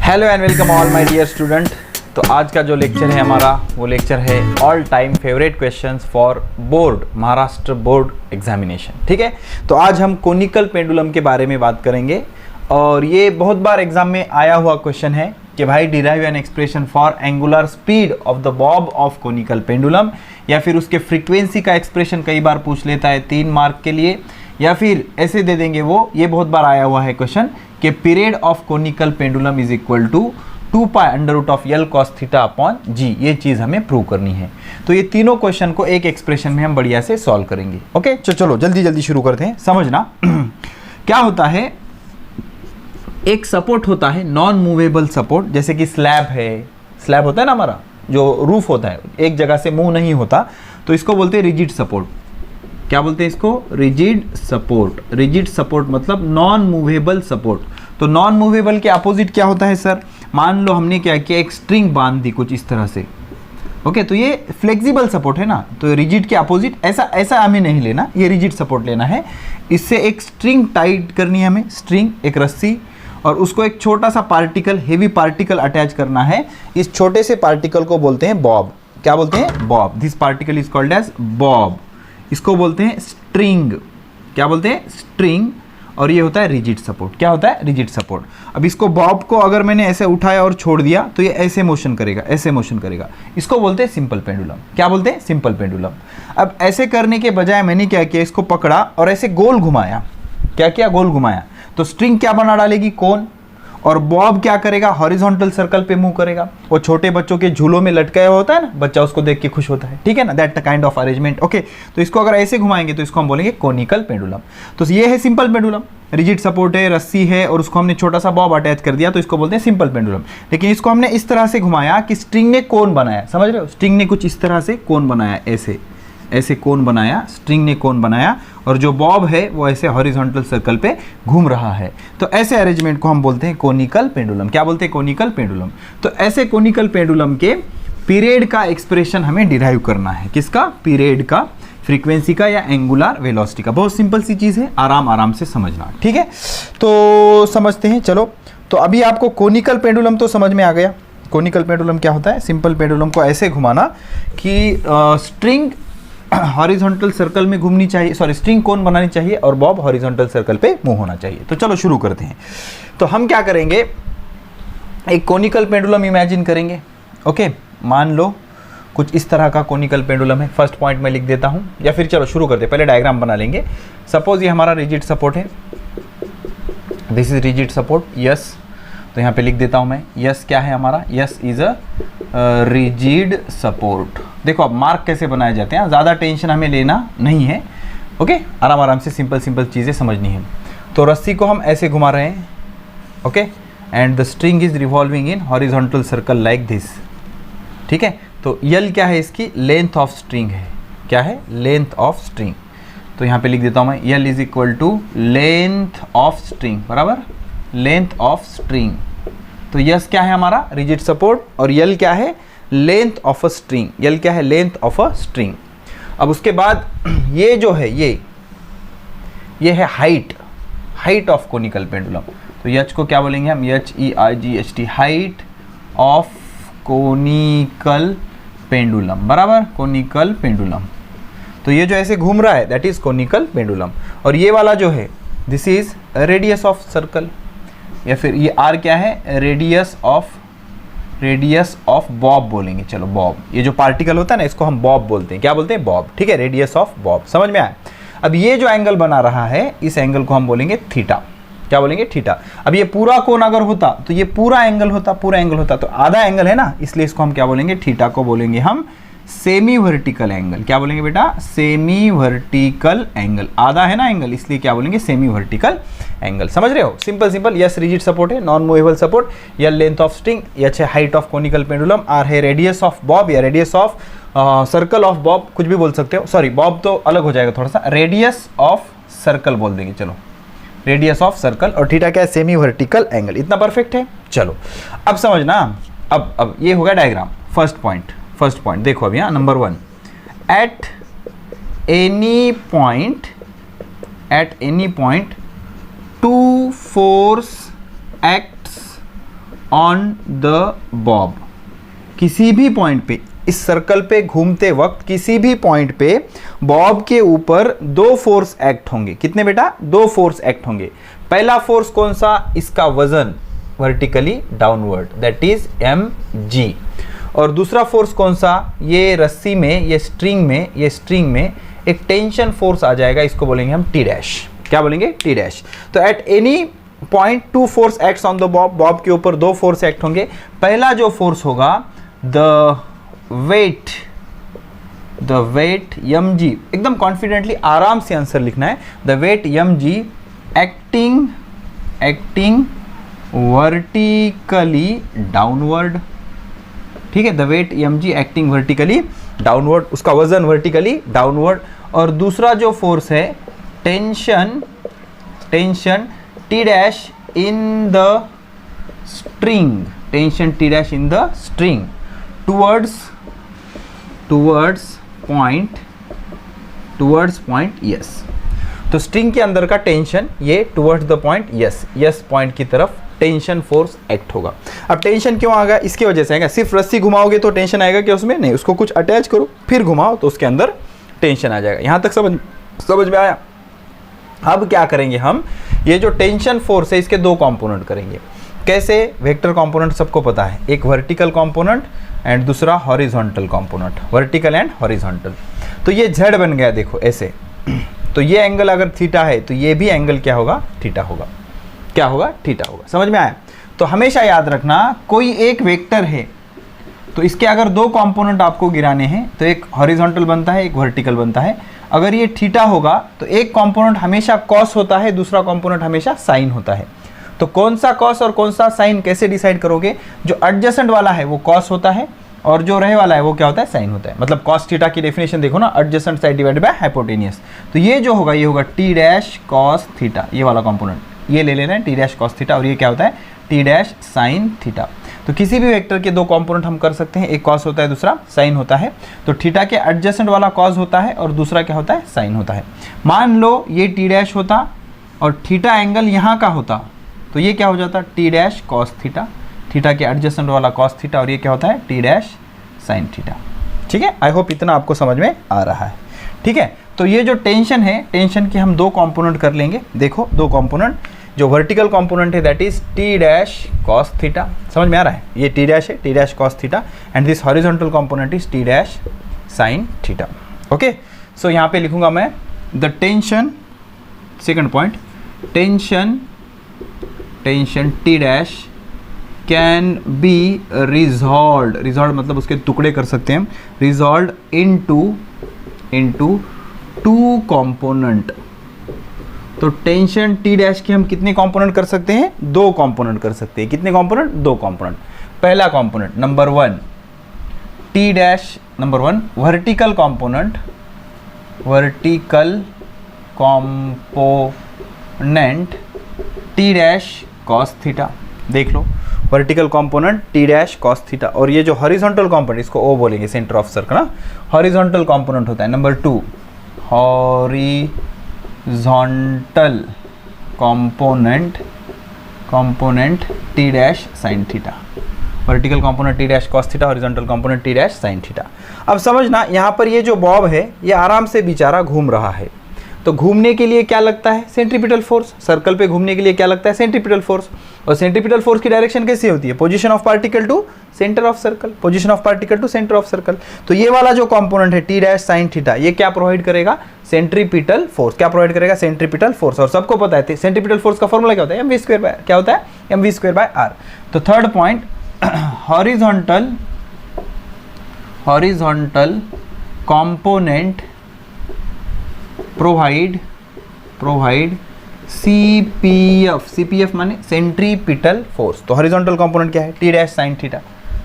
Hello and welcome all my dear student. तो आज का जो लेक्चर है हमारा वो लेक्चर है all time favourite questions for board, Maharashtra board examination. ठीक है, तो आज हम कोनिकल पेंडुलम के बारे में बात करेंगे और ये बहुत बार एग्जाम में आया हुआ क्वेश्चन है कि भाई derive an expression for angular speed of the Bob of conical pendulum, या फिर उसके फ्रीक्वेंसी का एक्सप्रेशन कई बार पूछ लेता है 3 मार्क के लिए, या फिर ऐसे दे देंगे वो, ये बहुत बार आया हुआ है क्वेश्चन कि period of conical pendulum is equal to 2 pi under root of L cos theta upon G. ये चीज़ हमें प्रूव करनी है। तो ये तीनों क्वेश्चन को एक एक्सप्रेशन में हम बढ़िया से सॉल्व करेंगे। ओके, चलो जल्दी जल्दी शुरू करते हैं। समझना क्या होता है, एक सपोर्ट होता है नॉन मूवेबल सपोर्ट, जैसे कि स्लैब है, स्लैब होता है ना हमारा जो रूफ होता है, एक जगह से मूव नहीं होता, तो इसको बोलते हैं रिजिड सपोर्ट। क्या बोलते हैं इसको? Rigid support. रिजिड सपोर्ट मतलब नॉन मूवेबल सपोर्ट। तो नॉन मूवेबल के अपोजिट क्या होता है सर? मान लो हमने क्या किया, एक स्ट्रिंग बांध दी कुछ इस तरह से। ओके, तो ये फ्लेक्सिबल सपोर्ट है ना, तो रिजिड के अपोजिट ऐसा हमें नहीं लेना, ये रिजिड सपोर्ट लेना है। इससे एक स्ट्रिंग टाइट करनी है हमें, स्ट्रिंग एक रस्सी, और उसको एक छोटा सा पार्टिकल, हेवी पार्टिकल अटैच करना है। इस छोटे से पार्टिकल को बोलते हैं बॉब। क्या बोलते हैं? Bob. This particle is called as bob. इसको बोलते हैं स्ट्रिंग। क्या बोलते हैं? स्ट्रिंग। और ये होता है रिजिड सपोर्ट। क्या होता है? Rigid support. अब इसको बॉब को अगर मैंने ऐसे उठाया और छोड़ दिया तो ये ऐसे मोशन करेगा, ऐसे मोशन करेगा। इसको बोलते हैं सिंपल पेंडुलम। क्या बोलते हैं? Simple pendulum. अब ऐसे करने के बजाय मैंने क्या किया, इसको पकड़ा और ऐसे गोल घुमाया। क्या किया? गोल घुमाया। तो स्ट्रिंग क्या बना डालेगी? कोन। और बॉब क्या करेगा? हॉरिजॉन्टल सर्कल पे मूव करेगा। वो छोटे बच्चों के झूलों में लटकाया होता है ना, बच्चा उसको देख के खुश होता है। ठीक है ना, that kind of arrangement. Okay, तो इसको अगर ऐसे घुमाएंगे तो इसको हम बोलेंगे कोनिकल पेंडुलम। तो ये है सिंपल पेंडुलम। रिजिड सपोर्ट है, रस्सी है, और उसको हमने छोटा सा बॉब अटैच कर दिया, तो इसको बोलते हैं सिंपल पेंडुलम। लेकिन इसको हमने इस तरह से घुमाया कि स्ट्रिंग ने कोन बनाया। समझ रहे हो? स्ट्रिंग ने कुछ इस तरह से कोन बनाया, ऐसे ऐसे कोन बनाया, स्ट्रिंग ने कोन बनाया, और जो बॉब है वो ऐसे हॉरिजॉन्टल सर्कल पे घूम रहा है। तो ऐसे अरेंजमेंट को हम बोलते हैं कोनिकल पेंडुलम। क्या बोलते हैं? Conical pendulum. तो ऐसे कोनिकल पेंडुलम के पीरियड का एक्सप्रेशन हमें डिराइव करना है। किसका? पीरियड का, फ्रीक्वेंसी का, या एंगुलर वेलोसिटी का। बहुत सिंपल सी चीज़ है, आराम आराम से समझना। ठीक है, तो समझते हैं। चलो, तो अभी आपको कोनिकल पेंडुलम तो समझ में आ गया। कोनिकल पेंडुलम क्या होता है? सिंपल पेंडुलम को ऐसे घुमाना कि स्ट्रिंग हॉरिजॉन्टल सर्कल में घूमनी चाहिए, सॉरी स्ट्रिंग कोन बनानी चाहिए, और बॉब हॉरिजॉन्टल सर्कल पे मूव होना चाहिए। तो चलो शुरू करते हैं। तो हम क्या करेंगे, एक कोनिकल पेंडुलम इमेजिन करेंगे। ओके, मान लो कुछ इस तरह का कोनिकल पेंडुलम है। फर्स्ट पॉइंट में लिख देता हूं, या फिर चलो शुरू करते हैं, पहले डायग्राम बना लेंगे। सपोज ये हमारा रिजिड सपोर्ट है, this is rigid support, yes. तो यहाँ पे लिख देता हूं मैं, यस क्या है हमारा? Yes is a rigid support. देखो अब मार्क कैसे बनाए जाते हैं, ज़्यादा टेंशन हमें लेना नहीं है। ओके, आराम आराम से सिंपल सिंपल चीज़ें समझनी है। तो रस्सी को हम ऐसे घुमा रहे हैं। Okay, and the string is revolving in horizontal circle like this. ठीक है, तो यल क्या है? इसकी लेंथ ऑफ स्ट्रिंग है। क्या है? Length of string. तो यहाँ पे लिख देता हूँ मैं, L is equal to length of string, बराबर लेंथ ऑफ स्ट्रिंग। तो यस क्या है हमारा? रिजिड सपोर्ट, और यल क्या है? Length of a string. L क्या है? Length of a string. अब उसके बाद ये जो है, ये है height, height of conical pendulum. तो एच को क्या बोलेंगे हम? HEIGHT, height of conical pendulum, बराबर कोनिकल पेंडुलम। तो ये जो ऐसे घूम रहा है दैट इज कोनिकल पेंडुलम। और ये वाला जो है this is radius of circle, या फिर ये आर क्या है? रेडियस ऑफ बॉब बोलेंगे। चलो बॉब, ये जो पार्टिकल होता है ना, इसको हम बॉब बोलते हैं। क्या बोलते हैं? बॉब। ठीक है, रेडियस ऑफ बॉब। समझ में आया? अब ये जो एंगल बना रहा है, इस एंगल को हम बोलेंगे थीटा। क्या बोलेंगे? थीटा। अब ये पूरा कोण अगर होता तो ये पूरा एंगल होता, पूरा एंगल होता, तो आधा एंगल है ना, इसलिए इसको हम क्या बोलेंगे? थीटा को बोलेंगे हम सेमी वर्टिकल एंगल। क्या बोलेंगे बेटा? Semi vertical angle. आधा है ना एंगल, इसलिए क्या बोलेंगे? Semi vertical angle. समझ रहे हो? Simple simple. S rigid support है, नॉन मूवेबल सपोर्ट, या लेंथ ऑफ स्ट्रिंग, एच है height of conical pendulum, R है रेडियस ऑफ बॉब या radius of circle of bob, कुछ भी बोल सकते हो। सॉरी, बॉब तो अलग हो जाएगा थोड़ा सा, रेडियस ऑफ सर्कल बोल देंगे। चलो रेडियस ऑफ सर्कल, और थीटा क्या है? Semi vertical angle. इतना परफेक्ट है। चलो अब समझना, अब ये होगा डायग्राम। फर्स्ट पॉइंट देखो अभी, हाँ, number 1, eight any point two force acts on the Bob, किसी भी पॉइंट पे, इस सर्कल पे घूमते वक्त किसी भी पॉइंट पे बॉब के ऊपर दो फोर्स एक्ट होंगे। कितने बेटा? दो फोर्स एक्ट होंगे। पहला फोर्स कौन सा? इसका वजन vertically downward, that is mg। और दूसरा फोर्स कौन सा? ये रस्सी में, ये स्ट्रिंग में एक टेंशन फोर्स आ जाएगा, इसको बोलेंगे हम टी डैश। क्या बोलेंगे? T dash. तो at any point two forces acts on the bob, bob के ऊपर दो फोर्स एक्ट होंगे। पहला जो फोर्स होगा द वेट mg, एकदम कॉन्फिडेंटली आराम से आंसर लिखना है। The weight mg acting vertically downward, ठीक है। The weight mg acting vertically downward, उसका वजन वर्टिकली डाउनवर्ड। और दूसरा जो फोर्स है tension T dash in the string, tension T dash in the string towards point S. तो स्ट्रिंग के अंदर का टेंशन ये towards the point S point की तरफ टेंशन फोर्स एक्ट होगा। अब टेंशन क्यों आ गया? इसकी वजह से आएगा। सिर्फ रस्सी घुमाओगे तो टेंशन आएगा क्या उसमें? नहीं, उसको कुछ अटैच करो फिर घुमाओ तो उसके अंदर टेंशन आ जाएगा। यहां तक समझ में आया? अब क्या करेंगे हम? ये जो टेंशन फोर्स है इसके दो कंपोनेंट करेंगे। कैसे? वेक्टर कंपोनेंट सबको पता है, एक वर्टिकल कंपोनेंट एंड दूसरा horizontal component, vertical and horizontal. तो ये z बन गया, देखो ऐसे। तो ये एंगल अगर थीटा है तो ये भी एंगल क्या होगा? थीटा होगा। क्या होगा? थीटा होगा। समझ में आया? तो हमेशा याद रखना, कोई एक वेक्टर है तो इसके अगर दो कंपोनेंट आपको गिराने हैं तो एक हॉरिजॉन्टल बनता है, एक वर्टिकल बनता है। अगर ये थीटा होगा तो एक कंपोनेंट हमेशा कॉस होता है, दूसरा कंपोनेंट हमेशा साइन होता है। तो कौन सा कॉस और कौन सा साइन कैसे डिसाइड करोगे? जो एडजेसेंट वाला है वो कॉस होता है और जो रहे वाला है वो क्या होता है? साइन होता है। मतलब कॉस थीटा की डेफिनेशन देखो ना, adjacent side divided by hypotenuse. तो ये जो होगा ये होगा टी डैश कॉस थीटा, ये वाला कंपोनेंट ये ले लेना है, टी डैश कॉस थीटा। और ये क्या होता है? T dash sign theta. तो किसी भी वेक्टर के दो कंपोनेंट हम कर सकते हैं, एक कॉस होता है दूसरा साइन होता है। तो थीटा के एडजेसेंट वाला कॉस होता है और दूसरा क्या होता है? साइन होता है। मान लो ये टी डैश होता और थीटा एंगल यहाँ का होता तो ये क्या हो जाता? T dash cos theta, theta के एडजेसेंट वाला कॉस थीटा, और ये क्या होता है? T dash sine theta. ठीक है, आई होप इतना आपको समझ में आ रहा है। ठीक है, तो ये जो टेंशन है, टेंशन के हम दो कंपोनेंट कर लेंगे। देखो दो कंपोनेंट, जो वर्टिकल कंपोनेंट है that is T dash cos theta, समझ में आ रहा है? ये टी डैश है, T dash cos theta, and this horizontal component is T dash sign theta. Okay, so यहाँ पे लिखूंगा मैं the tension, second point, tension T dash can be resolve, resolve मतलब उसके टुकड़े कर सकते हैं हम, रिजॉल्व इनटू टू कंपोनेंट। तो टेंशन टी डैश के हम कितने कंपोनेंट कर सकते हैं? दो कंपोनेंट कर सकते हैं। कितने कंपोनेंट? दो कंपोनेंट। पहला component number one T dash, number one vertical component, vertical component T dash cos theta. देख लो, vertical component T dash cos theta, और ये जो हॉरिजॉन्टल कंपोनेंट, इसको ओ बोलेंगे, सेंटर ऑफ सर्कल ना, हॉरिजॉन्टल कंपोनेंट होता है। Number two horizontal component T dash sign theta, vertical component T dash cos theta, horizontal component T dash sign theta. अब समझना, यहाँ पर ये जो बॉब है ये आराम से बेचारा घूम रहा है, तो घूमने के लिए क्या लगता है? Centripetal force. सर्कल पे घूमने के लिए क्या लगता है? Centripetal force. और सेंट्रीपिटल फोर्स की डायरेक्शन कैसी होती है? Position of particle to centre of circle, position of particle to centre of circle. तो ये वाला जो कंपोनेंट है टी डैश साइन थीटा, ये क्या प्रोवाइड करेगा? Centripetal force. क्या प्रोवाइड करेगा? Centripetal force. और सबको पता है सेंट्रीपिटल फोर्स का फॉर्मूला क्या होता है? mv स्क्वायर बाय, क्या होता है? mv square by r। तो third point, horizontal component provide CPF माने सेंट्रीपिटल फोर्स। तो हॉरिजॉन्टल कंपोनेंट क्या है? T dash sign theta.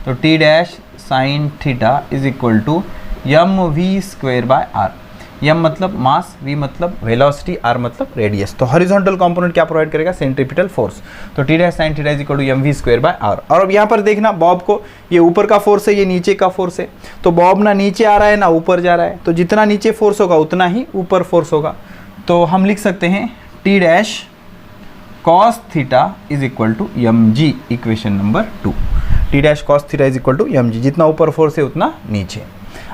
Is T dash sine theta is equal to mv square by r। m मतलब mass, v मतलब velocity, r मतलब radius. तो horizontal component क्या provide करेगा? Centripetal force. तो T dash sine theta is equal to mv square by r। और अब यहाँ पर देखना, बॉब को, ये ऊपर का फोर्स है, ये नीचे का फोर्स है। तो बॉब ना नीचे आ रहा है ना ऊपर जा रहा है, तो जितना नीचे फोर्स होगा उतना ही ऊपर फोर्स होगा। तो हम लिख सकते हैं T dash cos theta is equal to M G, equation number 2। T dash cos theta is equal to M G, जितना ऊपर फोर्स है उतना नीचे।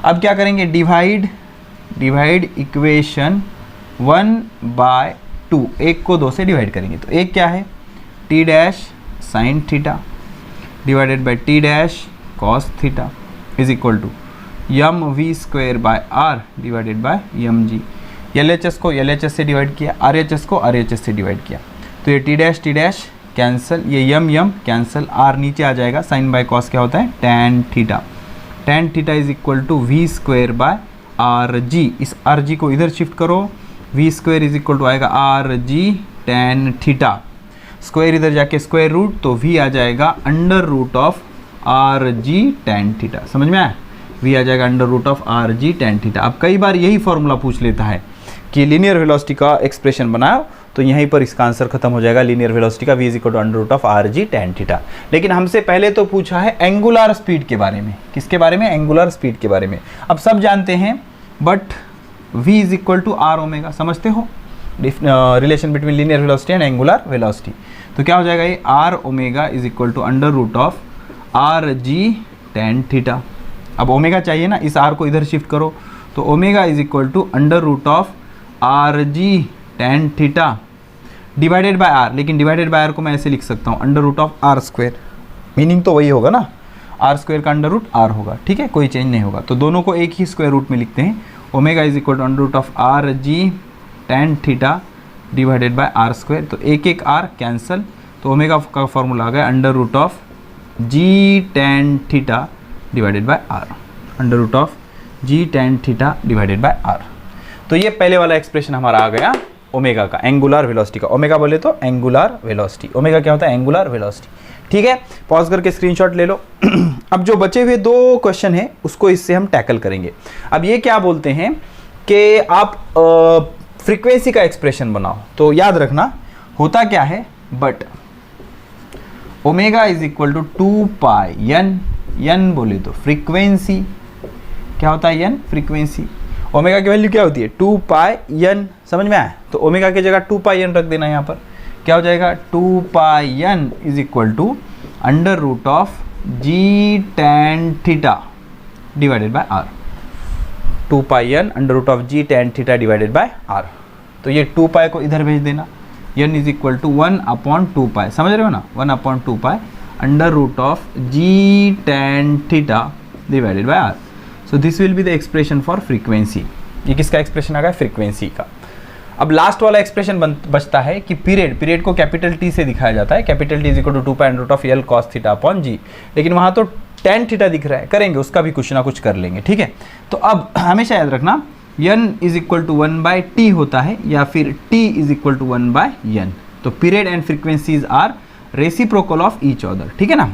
अब क्या करेंगे, डिवाइड इक्वेशन 1/2, एक को 2 से डिवाइड करेंगे। तो एक क्या है, T dash sign theta divided by T dash cos theta is equal to M V square by R divided by M G. L H S को एल एच एस से डिवाइड किया, आर एच एस को R H S से divide किया, तो ये T dash cancel, ये यम cancel, are नीचे आ जाएगा, साइन बाय कॉस क्या होता है, tan theta is equal to V square by R G. इस आर जी को इधर शिफ्ट करो, V square is equal to आएगा R G tan theta, square इधर जाके स्क्वायर रूट, तो वी आ जाएगा under root of R G tan theta. समझ में आया, वी आ जाएगा under root of R G tan theta. अब कई बार यही फॉर्मूला पूछ लेता है कि लीनियर वेलोसिटी का एक्सप्रेशन बनाओ, तो यहीं पर इसका आंसर खत्म हो जाएगा, लीनियर वेलोसिटी का v is equal to under root of R G tan theta. लेकिन हमसे पहले तो पूछा है एंगुलर स्पीड के बारे में। किसके बारे में, एंगुलर स्पीड के बारे में। अब सब जानते हैं, but v is equal to R omega, समझते हो relation between linear velocity and angular velocity. तो क्या हो जाएगा, ये R omega is equal to under root of R G tan theta. अब ओमेगा चाहिए ना, इस आर को इधर शिफ्ट करो, तो omega is equal to under root of R G tan theta divided by R. लेकिन डिवाइडेड बाय आर को मैं ऐसे लिख सकता हूँ, under root of R square, meaning तो वही होगा ना, आर स्क्वायर का अंडर रूट आर होगा, ठीक है, कोई चेंज नहीं होगा। तो दोनों को एक ही स्क्वायर रूट में लिखते हैं, omega is equal to under root of R G tan theta divided by R square, तो एक आर कैंसिल, तो ओमेगा का फॉर्मूला आ गया under root of G tan theta divided by R, under root of G tan theta divided by R. तो ये पहले वाला एक्सप्रेशन हमारा आ गया ओमेगा का, एंगुलर वेलोसिटी का। ओमेगा बोले तो एंगुलर वेलोसिटी, ओमेगा क्या होता है, एंगुलर वेलोसिटी। ठीक है, पॉज करके स्क्रीनशॉट ले लो। अब जो बचे हुए 2 क्वेश्चन हैं उसको इससे हम टैकल करेंगे। अब ये क्या बोलते हैं कि आप फ्रीक्वेंसी का एक्सप्रेशन बनाओ, तो याद रखना होता क्या है, but omega is equal to 2 pi N बोले तो फ्रीक्वेंसी क्या होता है, एन फ्रीक्वेंसी। ओमेगा की वैल्यू क्या होती है, 2 पाई एन, समझ में आया। तो ओमेगा की जगह 2 पाई एन रख देना, यहाँ पर क्या हो जाएगा, 2 pi N is equal to under root of G tan theta divided by R. 2 pi N under root of G tan theta divided by R. तो ये 2 पाई को इधर भेज देना, N is equal to 1/2 pi, समझ रहे हो ना, 1/2 pi under root of G tan theta divided by R. So this will be the expression for frequency. ये किसका एक्सप्रेशन आ गया, फ्रीक्वेंसी का। अब लास्ट वाला एक्सप्रेशन बचता है कि पीरियड को कैपिटल टी से दिखाया जाता है, capital T is equal to 2 pi under root of L cos theta upon G. लेकिन वहाँ तो टैन थीटा दिख रहा है, करेंगे उसका भी कुछ ना कुछ कर लेंगे, ठीक है। तो अब हमेशा याद रखना n is equal to 1/t होता है, या फिर t is equal to 1/n। तो period and frequencies are reciprocal of each other, ठीक है ना।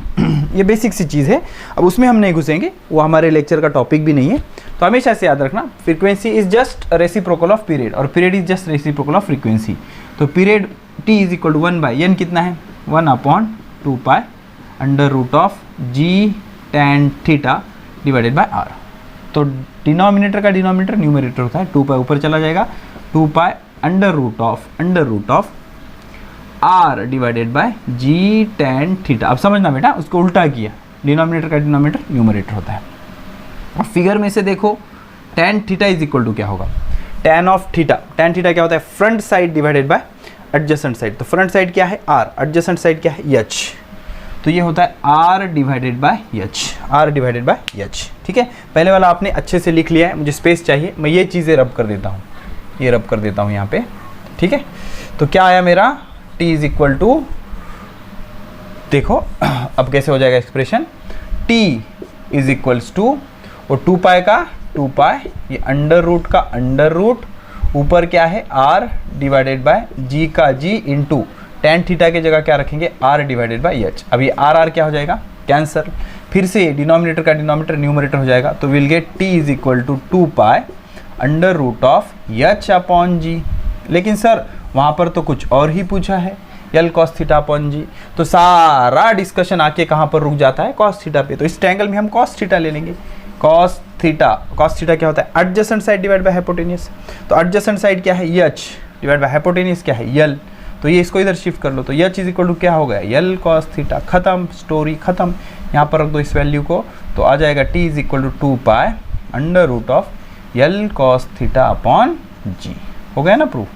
ये बेसिक सी चीज़ है, अब उसमें हम नहीं घुसेंगे, वो हमारे लेक्चर का टॉपिक भी नहीं है। तो हमेशा से याद रखना frequency is just reciprocal of period और period is just reciprocal of frequency. तो period t is equal to 1/n कितना है, 1/2 pi under root of G tan theta divided by R. तो डिनोमिनेटर का डिनोमिनेटर न्यूमरेटर होता है, 2 pi ऊपर चला जाएगा, 2 pi under root of R divided by G tan theta. अब समझना बेटा, उसको उल्टा किया, डिनोमिनेटर का डिनोमिनेटर न्यूमरेटर होता है। और फिगर में से देखो tan theta is equal to क्या होगा, tan of theta. Tan theta क्या होता है, front side divided by adjacent side. तो फ्रंट साइड क्या है, आर, एडजेसेंट साइड क्या है, एच। तो ये होता है R divided by H, R divided by H. ठीक है, पहले वाला आपने अच्छे से लिख लिया है, मुझे स्पेस चाहिए, मैं ये चीज़ें रब कर देता हूँ, ये रब कर देता हूँ यहाँ पे, ठीक है। तो क्या आया मेरा, t इज इक्वल टू, देखो अब कैसे हो जाएगा expression, t is equals to, और 2 पाई का 2 पाई, ये अंडर रूट का अंडर रूट, ऊपर क्या है r डिवाइडेड बाय g का g इंटू टैन थीटा की जगह क्या रखेंगे, r डिवाइडेड बाय h। अब ये r क्या हो जाएगा, कैंसर, फिर से डिनोमिनेटर का डिनोमिनेटर न्यूमरेटर हो जाएगा। तो will get t is equal to 2 pi under root of h upon G. लेकिन सर वहाँ पर तो कुछ और ही पूछा है, एल कॉस थीटा अपॉन जी। तो सारा डिस्कशन आके कहाँ पर रुक जाता है, कॉस थीटा पे। तो इस ट्रायंगल में हम कॉस थीटा ले लेंगे। कॉस थीटा क्या होता है, adjacent side divide by hypotenuse. तो एडजेसेंट साइड क्या है, एच डिवाइड बाय हाइपोटेन्यूज क्या है, एल। तो ये इसको इधर शिफ्ट कर लो, तो यह चीज़ इक्वल टू क्या हो गया, यल कॉस थीटा, खत्म, स्टोरी खत्म। यहाँ पर रख दो इस वैल्यू को, तो आ जाएगा t is equal to 2 pi under root of L cos theta upon G. हो गया ना प्रूफ।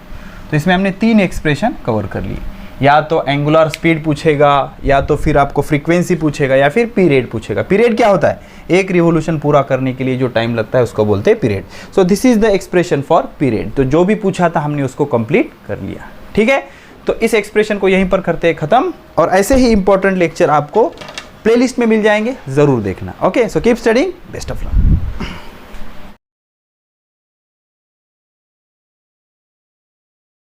तो इसमें हमने 3 एक्सप्रेशन कवर कर ली, या तो एंगुलर स्पीड पूछेगा, या तो फिर आपको फ्रीक्वेंसी पूछेगा, या फिर पीरियड पूछेगा। पीरियड क्या होता है, एक रिवोल्यूशन पूरा करने के लिए जो टाइम लगता है उसको बोलते हैं period. So this is the expression for period. तो जो भी पूछा था हमने उसको कंप्लीट कर लिया, ठीक है। तो इस एक्सप्रेशन को यहीं पर करते हैं खत्म, और ऐसे ही इंपॉर्टेंट लेक्चर आपको प्लेलिस्ट में मिल जाएंगे, जरूर देखना। Okay, so keep studying, best of luck.